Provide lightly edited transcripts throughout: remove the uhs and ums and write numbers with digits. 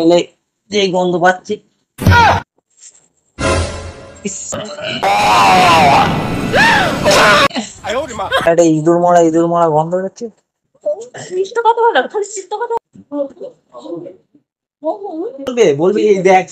এলে যে গন্ধ পাচ্ছি, একটা ইঁদুর মরা গন্ধ হচ্ছে। বলবি দেখ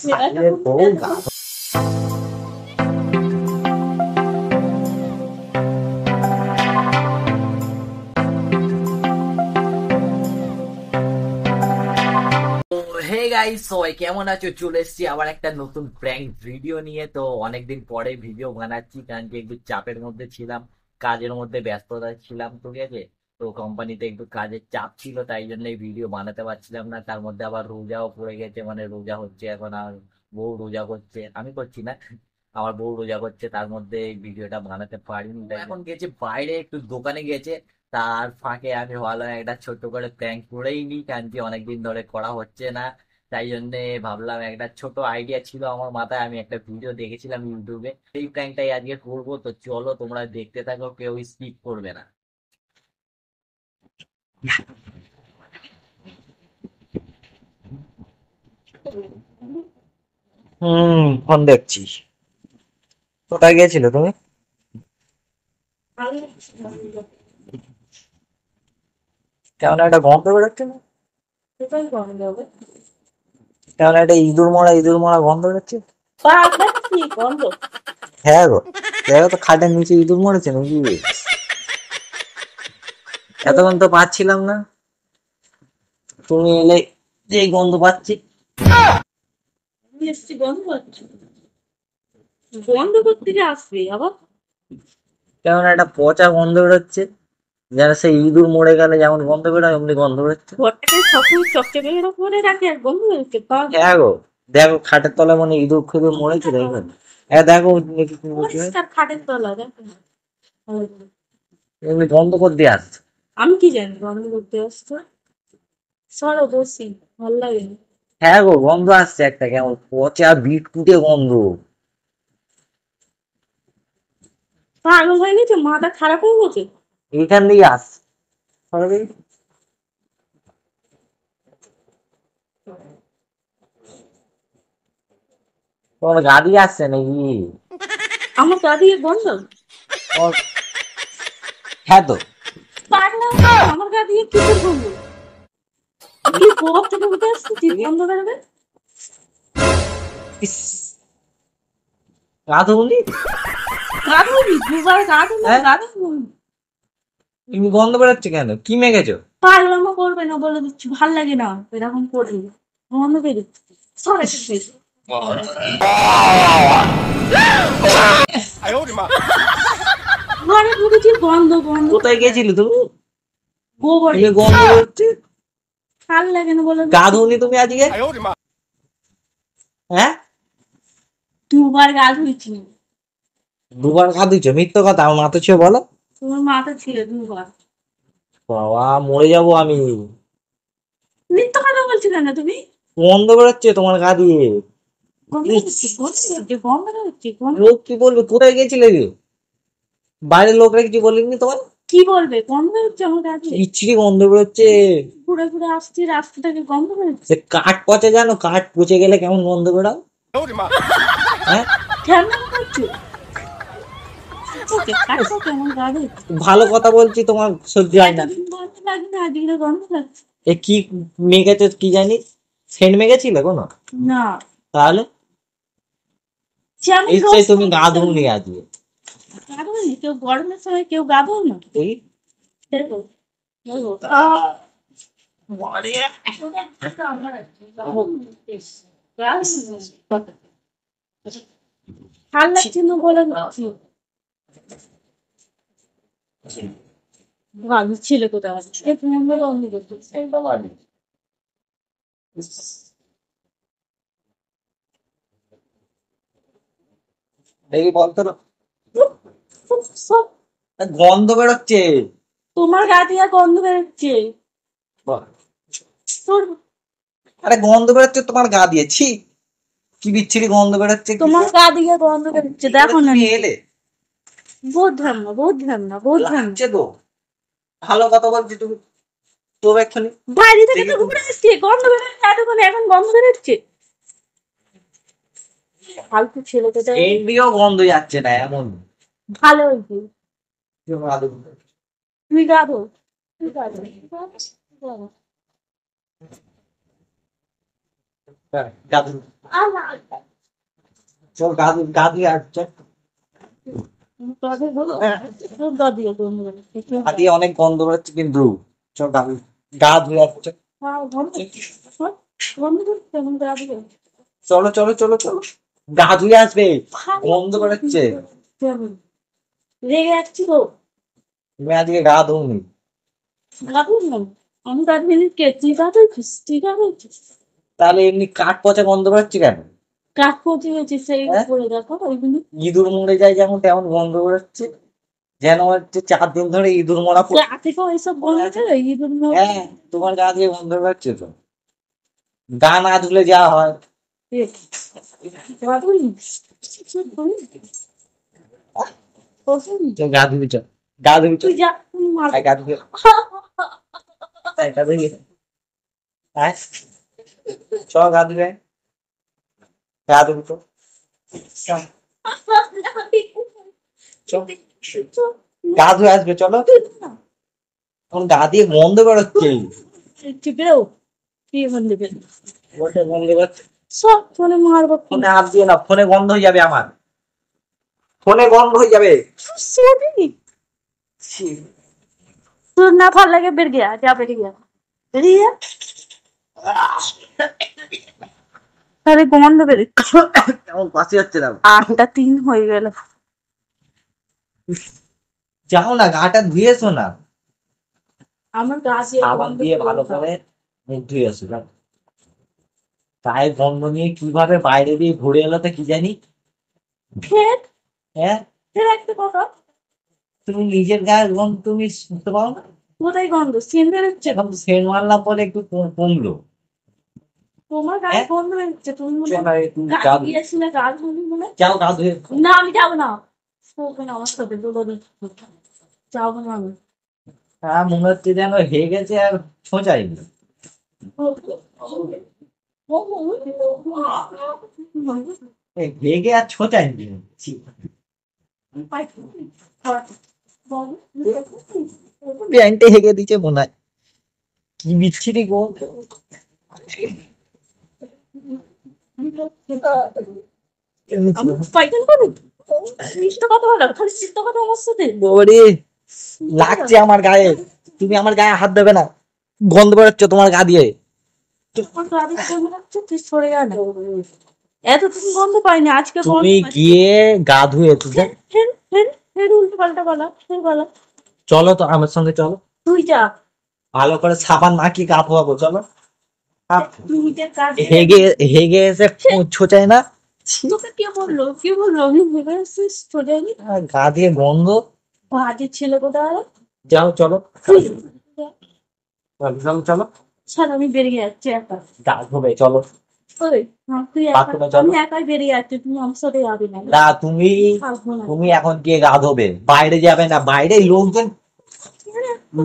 হে গাইস, সবাই কেমন আছো? চলে এসেছি আবার একটা নতুন প্র্যাঙ্ক ভিডিও নিয়ে। তো অনেকদিন পরে ভিডিও বানাচ্ছি, কারণ কি একটু চাপের মধ্যে ছিলাম, কাজের মধ্যে ব্যস্ততা ছিলাম। ঠিক আছে, তো কোম্পানিতে একটু কাজের চাপ ছিল, তাই জন্য ভিডিও বানাতে পারছিলাম না। তার মধ্যে আবার রোজাও পড়ে গেছে, মানে রোজা হচ্ছে এখন। আর বউ রোজা করছে, আমি করছি না, আমার বউ রোজা করছে, তার মধ্যে এই ভিডিওটা বানাতে পারিনি। এখন গেছে বাইরে, একটু দোকানে গেছে, তার ফাঁকে আমি ভাবলাম একটা ছোট্ট করে প্র্যাঙ্ক করেই নি, কারণ কি অনেকদিন ধরে করা হচ্ছে না। তাই জন্য ভাবলাম, একটা ছোট আইডিয়া ছিল আমার মাথায়, আমি একটা ভিডিও দেখেছিলাম ইউটিউবে, এই প্র্যাঙ্কটাই আজকে করবো। তো চলো তোমরা দেখতে থাকো, কেউ স্কিপ করবে না। ফোন দেখছি। কোথায় গেছিলে তুমি? কেমন একটা গন্ধ বেরোচ্ছে না? কেমন একটা ইঁদুর মরা গন্ধ বেরোচ্ছে। হ্যাঁ গো, দেখো তো খাটের নিচে ইঁদুর মরেছে নাকি? এতক্ষণ তো পাচ্ছিলাম না, তুমি এলে যে গন্ধ পাচ্ছি। গন্ধ করতে আসবে আবার, কেমন একটা পচা গন্ধ বেরোচ্ছে, যেন সেই ইঁদুর মরে গেলে যেমন গন্ধ বেরোয় অমনি গন্ধ বেরোচ্ছে। ঘরটাকে সবসময় চকচকে করে রাখে আর গন্ধ বেরোচ্ছে। হ্যাঁ গো, দেখো খাটের তলায় মানে ইঁদুর খুঁজে মরেছে, দেখো। দেখো পরিষ্কার খাটের তলা দেখো। এমনি গন্ধ করতে আসছে। আমি কি জানি গন্ধ করতে আসতো? সরো বসি, ভাল লাগে না। হ্যাঁ গো, গন্ধ আসছে একটা কেমন পচা বিটকুটে গন্ধ। পাগল হয়ে গেছে, মাথা খারাপ হয়ে গেছে। এইখান দিয়ে আসছে। তোমার গাড়ি আসছে নাকি? আমার গা দিয়ে গন্ধ? হ্যাঁ তো। পাগলা, আমার গা দিয়ে কিসের গন্ধ? কি গোবর থেকে উঠে আসছে, কি গন্ধ বেরোবে? গা ধুলি? গা ধুবি, দুবার গা ধুলে গা ধুবো। তুমি গন্ধ বেরোচ্ছে কেন? কি মেখেছো? পাগলামো করবে না বলে দিচ্ছি, ভাল লাগে না এরকম করলে। গন্ধ বেরোচ্ছে, সরে এসেছে। ঘরে ঢুকেছি, গন্ধ গন্ধ। কোথায় গেছিলে তুমি? গোবরে। তুমি গন্ধ বেরোচ্ছে, ভাল লাগে না বলে গা ধুনি তুমি আজকে? হ্যাঁ, দুবার গা ধুয়েছি। দুবার গা ধুইছো? মিথ্যে কথা, আমার মাথা ছুঁয়ে বলো। তোমার মাথা ছিল দুবার। বাবা, মরে যাবো আমি। মিথ্যা কথা বলছিলে না তুমি? গন্ধ বেরোচ্ছে তোমার গা দিয়ে। লোক কি বলবে? কোথায় গেছিলে? বাইরের লোকরা কিছু বলেনি তোমার? কি বলবে? গন্ধ বেরোচ্ছে আমার গা দিয়ে। বিচ্ছিরি গন্ধ বেরোচ্ছে। ঘুরে ঘুরে আসছি, রাস্তাটাকে গন্ধ বেরোচ্ছে। কাঠ পচে, জানো কাঠ পচে গেলে কেমন গন্ধ বেরোয়? হ্যাঁ, কেন করছো? কেমন গা দিয়ে ভালো কথা বলছি, তোমার সহ্য হয় না। গন্ধ লাগে না, আজকে গন্ধ লাগছে। এ কি মেখেছো কি জানি? সেন্ট মেখেছিলে কোনো? না। তাহলে নিশ্চয়ই তুমি গা ধুনি আজকে। কেউ গরমের সময় কেউ গা ধো না। ভাল লাগছে না বলে ছিল কোথাও দেখি বলতো না, গন্ধ বেরোচ্ছে। তোমার গা দিয়ে গন্ধ বেরোচ্ছে। আরে গন্ধ বেরোচ্ছে তোমার গা দিয়ে, ছি কি বিচ্ছিরি গন্ধ বেরোচ্ছে। তোমার গা দিয়ে গন্ধ বেরোচ্ছে, দেখো না। এলে বুঝলাম না, বুঝলাম না, বুঝলাম না। তো ভালো কথা বলছি তুমি। তো অ্যাকচুয়ালি বাইরে থেকে তো ঘুরে এসছে, গন্ধ বেরোচ্ছে এতক্ষণ, এখন গন্ধ বেরোচ্ছে। ফালতু ছেলেকে দেয়। এমনিও গন্ধ যাচ্ছে না এমন। ভালো হয়েছে। তুই গাধো, তুই গাধো। গাধু আর না, চল গাধু গাধু আসছে। তোদের বলো, তোর দাদিও গন্ধ বেরোচ্ছে। গাধি অনেক গন্ধ বেরোচ্ছে কিন্তু। চল গাধু গা ধুয়ে আসছে। হ্যাঁ, গন্ধ, গন্ধ বেরোচ্ছে, এমন দাদিও। চলো চলো চলো চলো গা ধুয়ে আসবে, গন্ধ বেরোচ্ছে। রেগে যাচ্ছি তো। তুমি আজকে গা ধুনি। গাধুর না, আমি গাধুনি কে? তুই গাধুছিস, তুই গাধুছিস। তাহলে এমনি কাঠ পচা গন্ধ বেরোচ্ছে কেন? কাঠ পচে গেছে সেই হ্যাঁ? করে দেখো ওইগুলো। ইঁদুর মরে যায় যেমন তেমন গন্ধ বেরোচ্ছে, যেন হচ্ছে 4 দিন ধরে ইঁদুর মরা গা থেকেও এইসব গন্ধ বেরোয়, ইঁদুর মরে। হ্যাঁ, তোমার গা দিয়ে গন্ধ বেরোচ্ছে তো। গা না ধুলে যা হয়। গাধুনি। চল গা ধুবি, চল গা ধুবি, চল তুই যা, তুই মার। গা ধুবি, গা ধুবি, আয় চল গা ধুবি, গা ধুবি তো, চল গা ধুয়ে আসবে, চলো। এখন গা দিয়ে গন্ধ বেরোচ্ছে, বেরো, কি গন্ধ বেরো? ওটা গন্ধ বেরোচ্ছে। সব ফোনে মারবো। ফোনে হাত দিয়ে না, ফোনে গন্ধ হয়ে যাবে আমার, ফোনে গন্ধ হয়ে যাবে। তোর না ভালো লাগে বের গিয়া, যা বেরিয়ে গিয়া, বেরিয়ে যা। তাহলে গন্ধ বেরোচ্ছে। কেমন পাশে যাচ্ছে না। 8টা 3 হয়ে গেল। যাও না, গাটা ধুয়ে এসো না, আমার গা সাবান দিয়ে ভালো করে মুখ ধুয়ে এসো। যাও। গায়ে গন্ধ নিয়ে কিভাবে বাইরে দিয়ে ঘুরে এলো তো কি জানি। ফের, হ্যাঁ, ফের একটা কথা। তুমি নিজের গায়ের গন্ধ তুমি শুনতে পাও না? কোথায় গন্ধ? সেন্ট বেরোচ্ছে। এখন তো সেন্ট মারলাম বলে একটু কমলো। তোমার গায়ে হ্যাঁ? গন্ধ বেরোচ্ছে, তুমি মনে চল না, তুমি গা গা ধুয়ে দিয়েছিলে, গা ধুবি মনে। যাও, গা ধুয়ে না আমি যাবো না। ওখানে আমার সাথে দুটো যাবো না আমি। হ্যাঁ, মনে হচ্ছে যেন হেগে গেছে আর ছোঁচাইনি। হেগে আর ছোঁচাইনি। ছি, প্যান্টে হেগে দিচ্ছে মনে হয়, কি বিচ্ছিরি গো। আমি পাইকারি করি, মিথ্যা কথা বলো, খালি মিথ্যা কথা আমার সাথে। ওরে লাগছে আমার গায়ে, তুমি আমার গায়ে হাত দেবে না, গন্ধ বেরোচ্ছে তোমার গা দিয়ে। তোমার গাড়ি কেমন লাগছে, তুই সরে যা না। এতদিন গন্ধ পাইনি, আজকে গন্ধ তুমি পাইছি। গিয়ে গা ধুয়ে ফের ফের ফের ফের উল্টো পাল্টা বলা, ফের বলা। চলো তো আমার সঙ্গে, চলো তুই যা। ভালো করে সাবান মাখিয়ে গা ধোয়াবো, চলো। তুই নিজের কাজ হেগে হেগে এসে ছোঁচায় না। ছি, তোকে কে বললো, কে বললো আমি ভেবে আসছিস চলে যাবি? গা দিয়ে গন্ধ। বাজে ছেলে কোথায়। যাও চলো, তুই চলো চলো, ছাড়, আমি বেরিয়ে যাচ্ছি একা। গা ধোবে চলো, ওই, তুই একা, বাথরুমে চলো। আমি একাই বেরিয়ে যাচ্ছি, তুমি আমার সাথে যাবি না। না তুমি, থাকবো না। তুমি এখন গিয়ে গা ধোবে, বাইরে যাবে না, বাইরে লোকজন,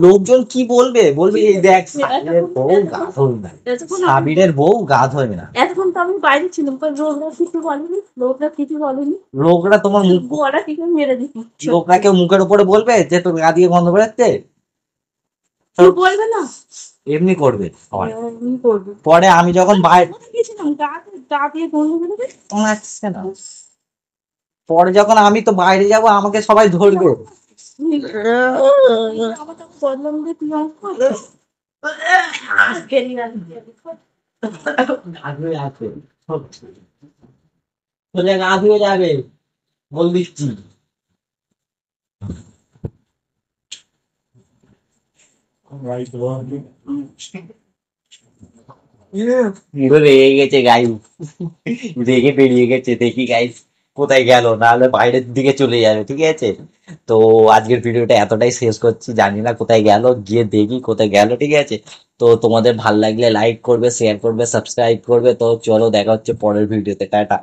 লোকজন কি বলবে, বলবে এই দেখ সাবিরের বউ গা ধোবে না, সাবিরের বউ গা ধোবে না। এতক্ষণ তো আমি বাইরে ছিলাম, লোকরা কিছু বলেনি, লোকরা কিছু বলেনি। লোকরা তোমার মুখ, গোয়াটা কিছু মেরে দিচ্ছি। লোকরা কেউ মুখের উপরে বলবে যে তোর গা দিয়ে গন্ধ বেরোচ্ছে? তুই বলবে না, এমনি করবে সবাই। আমি করবো। পরে আমি যখন বাইরে, গেছিলাম গা দিয়ে গন্ধ বেরোবে। তোমার আসছে না, পরে যখন আমি তো বাইরে যাব আমাকে সবাই ধরবে। আমার তো বদলাম দিয়ে তুই আমার বেরিয়ে যাচ্ছি। গা ধুয়ে আসবে, সোজা গা ধুয়ে যাবে, বল দিচ্ছি। পুরো রেগে গেছে গাই, রেগে বেরিয়ে গেছে, দেখি গাইস কোথায় গেল, নাহলে বাইরের দিকে চলে যাবে, ঠিক আছে। তো আজকের ভিডিওটা এতটাই শেষ করছি, জানি না কোথায় গেল, গিয়ে দেখি কোথায় গেল, ঠিক আছে। তো তোমাদের ভাল লাগলে লাইক করবে, শেয়ার করবে, সাবস্ক্রাইব করবে। তো চলো দেখা হচ্ছে পরের ভিডিওতে, টাটা।